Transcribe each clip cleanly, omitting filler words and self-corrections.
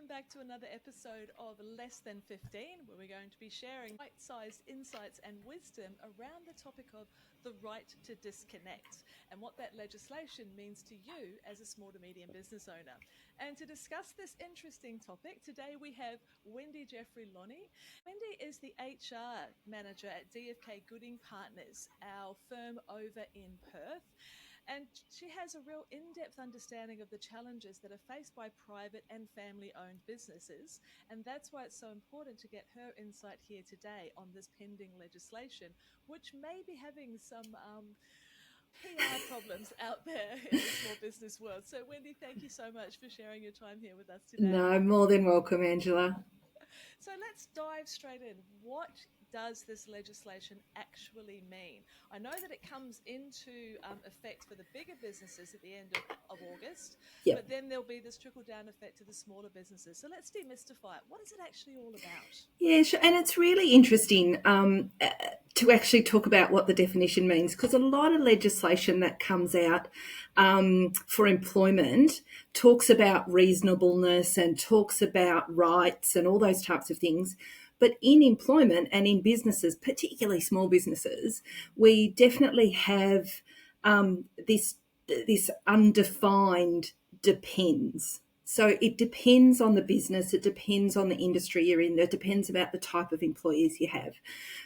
back to another episode of Less Than 15, where we're going to be sharing bite-sized insights and wisdom around the topic of the right to disconnect and what that legislation means to you as a small to medium business owner. And to discuss this interesting topic, today we have Wendy Jeffery-Lonnie. Wendy is the HR manager at DFK Gooding Partners, our firm over in Perth. And she has a real in-depth understanding of the challenges that are faced by private and family-owned businesses. And that's why it's so important to get her insight here today on this pending legislation, which may be having some PR problems out there in the small business world. So, Wendy, thank you so much for sharing your time here with us today. No, more than welcome, Angela. So let's dive straight in. What does this legislation actually mean? I know that it comes into effect for the bigger businesses at the end of August, but then there'll be this trickle-down effect to the smaller businesses. So let's demystify it. What is it actually all about? Yeah, sure. And it's really interesting to actually talk about what the definition means, because a lot of legislation that comes out for employment talks about reasonableness and talks about rights and all those types of things. But in employment and in businesses, particularly small businesses, we definitely have this undefined depends. So it depends on the business, it depends on the industry you're in, it depends about the type of employees you have.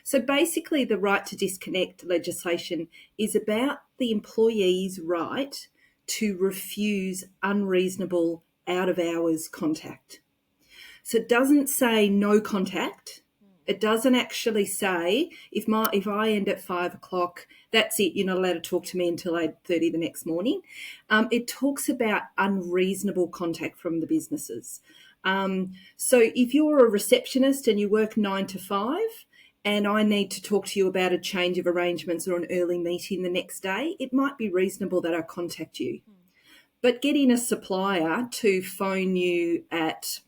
So basically the right to disconnect legislation is about the employee's right to refuse unreasonable out of hours contact. So it doesn't say no contact. It doesn't actually say if I end at 5 o'clock, that's it, you're not allowed to talk to me until 8:30 the next morning. It talks about unreasonable contact from the businesses. So if you're a receptionist and you work 9 to 5 and I need to talk to you about a change of arrangements or an early meeting the next day, it might be reasonable that I contact you. But getting a supplier to phone you at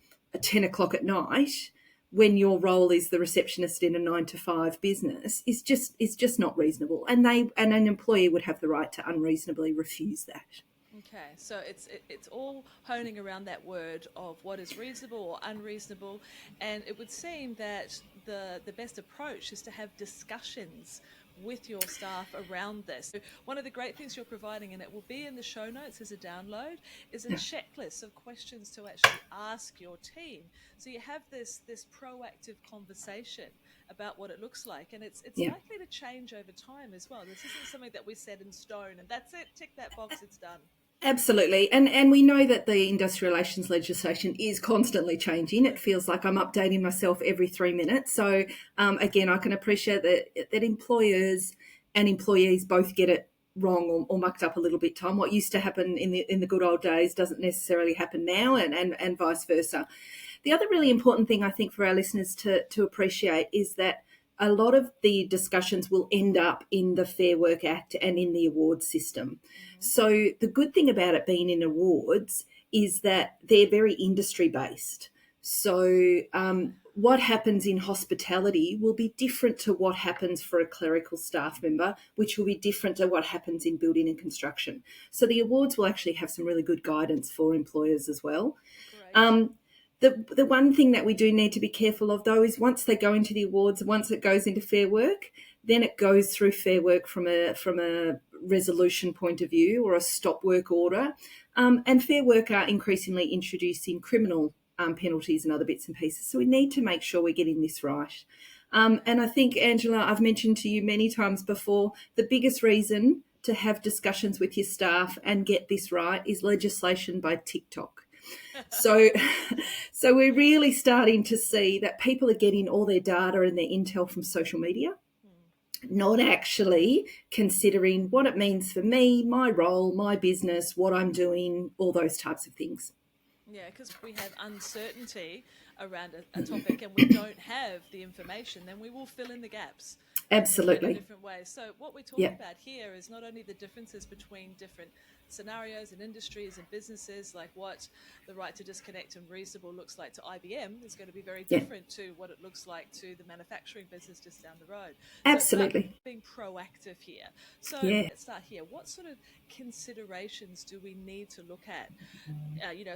10 o'clock at night when your role is the receptionist in a 9 to 5 business is just not reasonable, and an employee would have the right to unreasonably refuse that. Okay, so it's all honing around that word of what is reasonable or unreasonable, and it would seem that the best approach is to have discussions with your staff around this. So one of the great things you're providing, and it will be in the show notes as a download, is a checklist of questions to actually ask your team. So you have this proactive conversation about what it looks like, and it's likely to change over time as well. This isn't something that we set in stone and that's it, tick that box, it's done. Absolutely. And we know that the industrial relations legislation is constantly changing. It feels like I'm updating myself every 3 minutes. So, again, I can appreciate that employers and employees both get it wrong or mucked up a little bit, Tom. What used to happen in the good old days doesn't necessarily happen now, and vice versa. The other really important thing I think for our listeners to appreciate is that a lot of the discussions will end up in the Fair Work Act and in the awards system. So the good thing about it being in awards is that they're very industry based. So what happens in hospitality will be different to what happens for a clerical staff member, which will be different to what happens in building and construction. So the awards will actually have some really good guidance for employers as well. The one thing that we do need to be careful of, though, is once they go into the awards, once it goes into Fair Work, then it goes through Fair Work from a resolution point of view or a stop work order. And Fair Work are increasingly introducing criminal penalties and other bits and pieces. So we need to make sure we're getting this right. And I think, Angela, I've mentioned to you many times before, the biggest reason to have discussions with your staff and get this right is legislation by TikTok. So we're really starting to see that people are getting all their data and their intel from social media, not actually considering what it means for me, my role, my business, what I'm doing, all those types of things. Yeah, because we have uncertainty around a topic and we don't have the information, then we will fill in the gaps. Absolutely. in different ways. So what we're talking about here is not only the differences between different scenarios and industries and businesses, like what the right to disconnect and reasonable looks like to IBM is going to be very different to what it looks like to the manufacturing business just down the road. Absolutely. So being proactive here. So let's start here. What sort of considerations do we need to look at?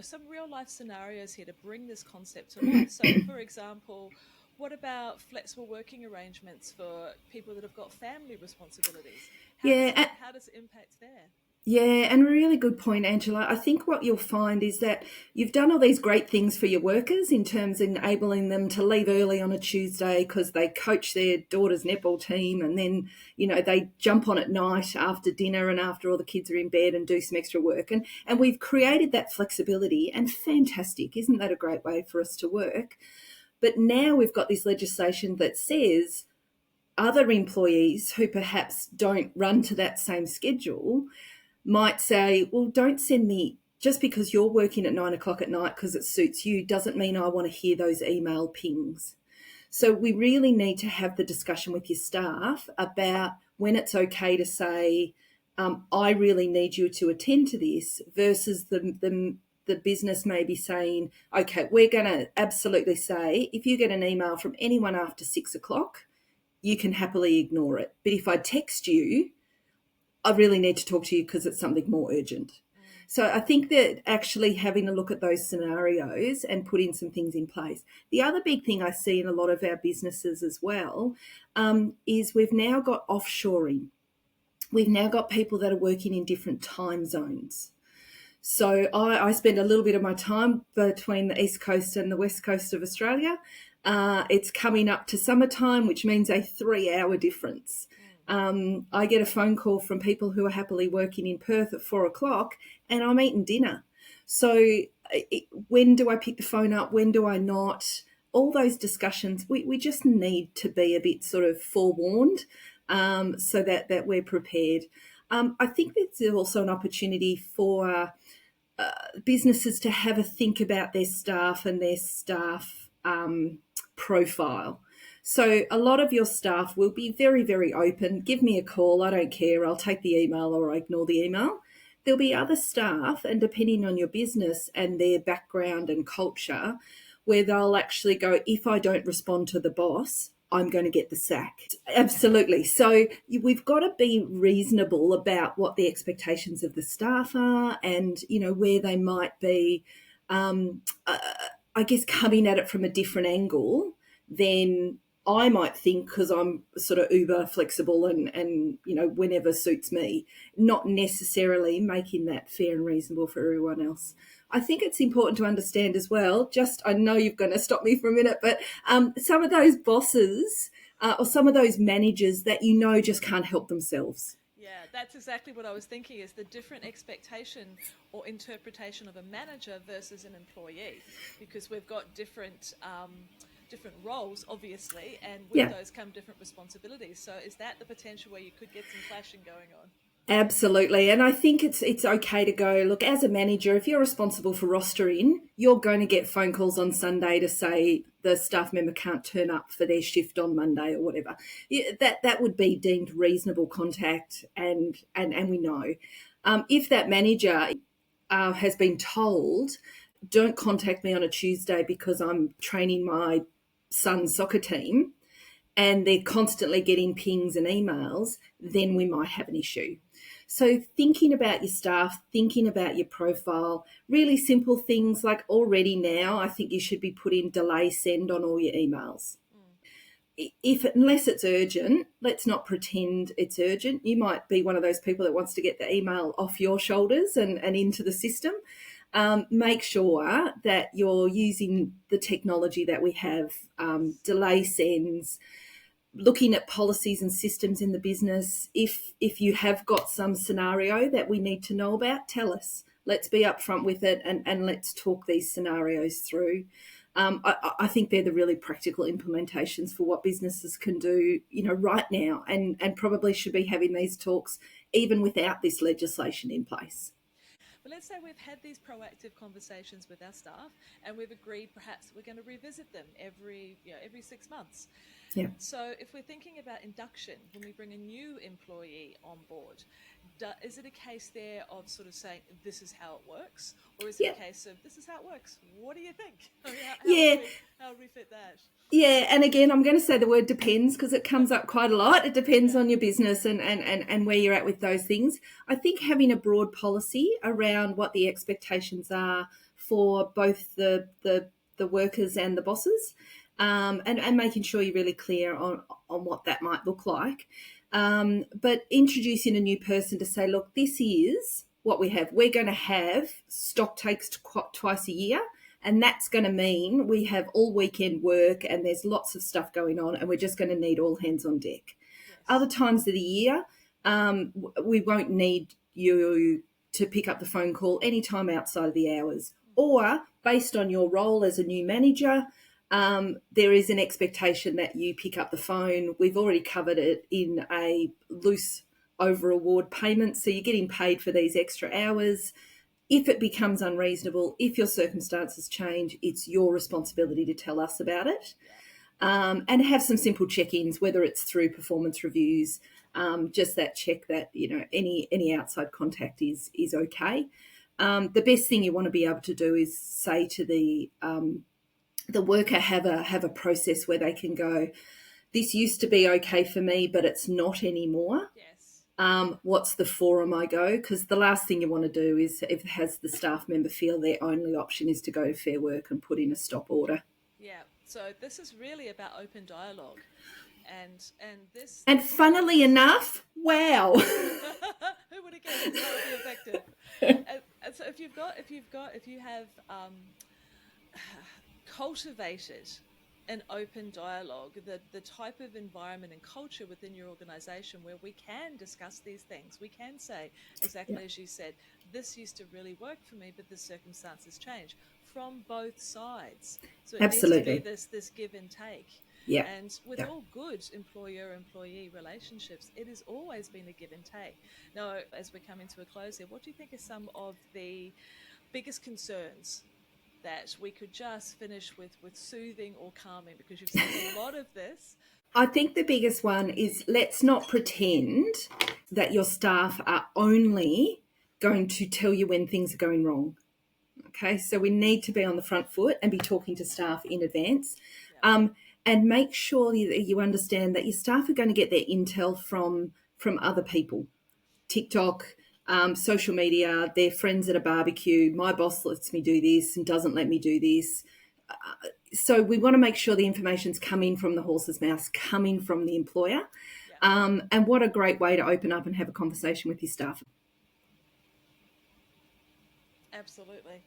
Some real life scenarios here to bring this concept to life. So for example, what about flexible working arrangements for people that have got family responsibilities? How does it impact there? Yeah, and a really good point, Angela. I think what you'll find is that you've done all these great things for your workers in terms of enabling them to leave early on a Tuesday because they coach their daughter's netball team, and then, they jump on at night after dinner and after all the kids are in bed and do some extra work. And we've created that flexibility, and fantastic. Isn't that a great way for us to work? But now we've got this legislation that says other employees who perhaps don't run to that same schedule might say, well, don't send me, just because you're working at 9 o'clock at night because it suits you doesn't mean I want to hear those email pings. So we really need to have the discussion with your staff about when it's okay to say, I really need you to attend to this, versus the business may be saying, okay, we're going to absolutely say, if you get an email from anyone after 6 o'clock, you can happily ignore it. But if I text you, I really need to talk to you because it's something more urgent. So I think that actually having a look at those scenarios and putting some things in place. The other big thing I see in a lot of our businesses as well is we've now got offshoring. We've now got people that are working in different time zones. So I spend a little bit of my time between the East Coast and the West Coast of Australia. It's coming up to summertime, which means a 3-hour difference. I get a phone call from people who are happily working in Perth at 4 o'clock and I'm eating dinner. So when do I pick the phone up? When do I not? All those discussions, we just need to be a bit sort of forewarned so that we're prepared. I think there's also an opportunity for businesses to have a think about their staff and their staff profile. So a lot of your staff will be very, very open. Give me a call. I don't care. I'll take the email or I ignore the email. There'll be other staff, and depending on your business and their background and culture, where they'll actually go, if I don't respond to the boss, I'm going to get the sack. Absolutely. So we've got to be reasonable about what the expectations of the staff are and, where they might be, I guess, coming at it from a different angle than I might think, because I'm sort of uber flexible and whenever suits me, not necessarily making that fair and reasonable for everyone else. I think it's important to understand as well, I know you're going to stop me for a minute, but some of those bosses or some of those managers that just can't help themselves. Yeah, that's exactly what I was thinking, is the different expectation or interpretation of a manager versus an employee, because we've got different roles, obviously, and with those come different responsibilities. So is that the potential where you could get some clashing going on? Absolutely. And I think it's okay to go, look, as a manager, if you're responsible for rostering, you're going to get phone calls on Sunday to say the staff member can't turn up for their shift on Monday or whatever. That would be deemed reasonable contact, and we know. If that manager has been told, don't contact me on a Tuesday because I'm training my son's soccer team, and they're constantly getting pings and emails, then we might have an issue. So thinking about your staff, thinking about your profile, really simple things like already now, I think you should be putting delay send on all your emails. Unless it's urgent, let's not pretend it's urgent. You might be one of those people that wants to get the email off your shoulders and into the system. Make sure that you're using the technology that we have, delay sends, looking at policies and systems in the business. If you have got some scenario that we need to know about, tell us. Let's be upfront with it and let's talk these scenarios through. I think they're the really practical implementations for what businesses can do, right now, and probably should be having these talks even without this legislation in place. But let's say we've had these proactive conversations with our staff and we've agreed perhaps we're going to revisit them every 6 months. Yeah. So if we're thinking about induction, when we bring a new employee on board, is it a case there of sort of saying, this is how it works? Or is it a case of, this is how it works? What do you think? How would we fit that? Yeah, and again, I'm going to say the word depends because it comes up quite a lot. It depends on your business and where you're at with those things. I think having a broad policy around what the expectations are for both the workers and the bosses, and making sure you're really clear on what that might look like. But introducing a new person to say, look, this is what we have. We're going to have stock takes twice a year. And that's going to mean we have all weekend work and there's lots of stuff going on and we're just going to need all hands on deck. Yes. Other times of the year, we won't need you to pick up the phone call anytime outside of the hours. Or based on your role as a new manager, there is an expectation that you pick up the phone. We've already covered it in a loose over award payment. So you're getting paid for these extra hours. If it becomes unreasonable, if your circumstances change, it's your responsibility to tell us about it. And have some simple check-ins, whether it's through performance reviews, just that check that, any outside contact is okay. The best thing you want to be able to do is say to the worker, have a process where they can go, this used to be okay for me, but it's not anymore. Yes. What's the forum I go? Because the last thing you want to do is if it has the staff member feel their only option is to go to Fair Work and put in a stop order. Yeah. So this is really about open dialogue, and funnily enough, wow. Who would have guessed that would be effective? And so if you have cultivated an open dialogue, the type of environment and culture within your organisation where we can discuss these things. We can say, exactly as you said, this used to really work for me, but the circumstances change from both sides. So it needs to be this give and take. Yeah. And with all good employer-employee relationships, it has always been a give and take. Now, as we're coming to a close here, what do you think are some of the biggest concerns that we could just finish with soothing or calming, because you've said a lot of this? I think the biggest one is, let's not pretend that your staff are only going to tell you when things are going wrong. Okay, so we need to be on the front foot and be talking to staff in advance, and make sure that you understand that your staff are going to get their intel from other people, TikTok, social media, their friends at a barbecue. My boss lets me do this and doesn't let me do this. So we want to make sure the information's coming from the horse's mouth, coming from the employer. Yeah. And what a great way to open up and have a conversation with your staff. Absolutely.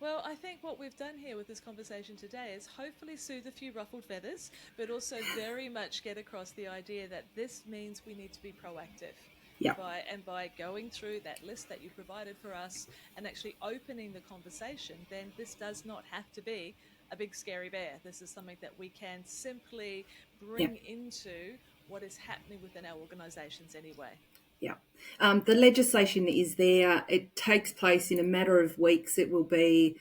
Well, I think what we've done here with this conversation today is hopefully soothe a few ruffled feathers, but also very much get across the idea that this means we need to be proactive. Yep. By going through that list that you provided for us and actually opening the conversation, then this does not have to be a big scary bear. This is something that we can simply bring into what is happening within our organisations anyway. Yeah. The legislation is there. It takes place in a matter of weeks. It will be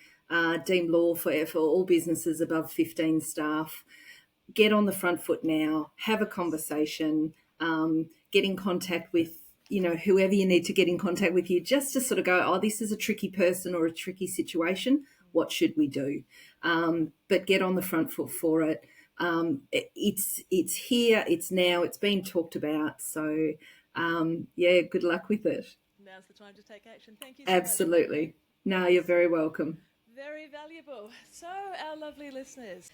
deemed law for all businesses above 15 staff. Get on the front foot now. Have a conversation. Get in contact with whoever you need to get in contact with you, just to sort of go, this is a tricky person or a tricky situation. What should we do? But get on the front foot for it. It's here, it's now, it's been talked about. So, good luck with it. Now's the time to take action. Thank you so Absolutely. much. No, you're very welcome. Very valuable. So, our lovely listeners,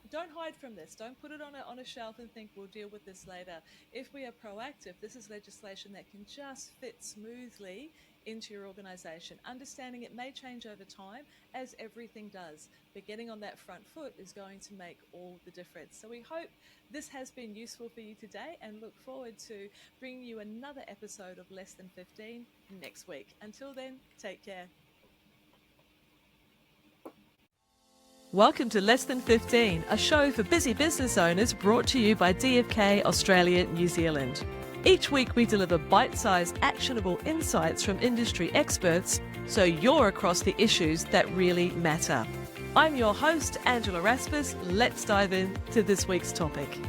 don't hide from this. Don't put it on a shelf and think we'll deal with this later. If we are proactive, this is legislation that can just fit smoothly into your organisation. Understanding it may change over time, as everything does, but getting on that front foot is going to make all the difference. So we hope this has been useful for you today, and look forward to bringing you another episode of Less Than 15 next week. Until then, take care. Welcome to Less Than 15, a show for busy business owners brought to you by DFK Australia, New Zealand. Each week we deliver bite-sized, actionable insights from industry experts so you're across the issues that really matter. I'm your host, Angela Raspis. Let's dive into this week's topic.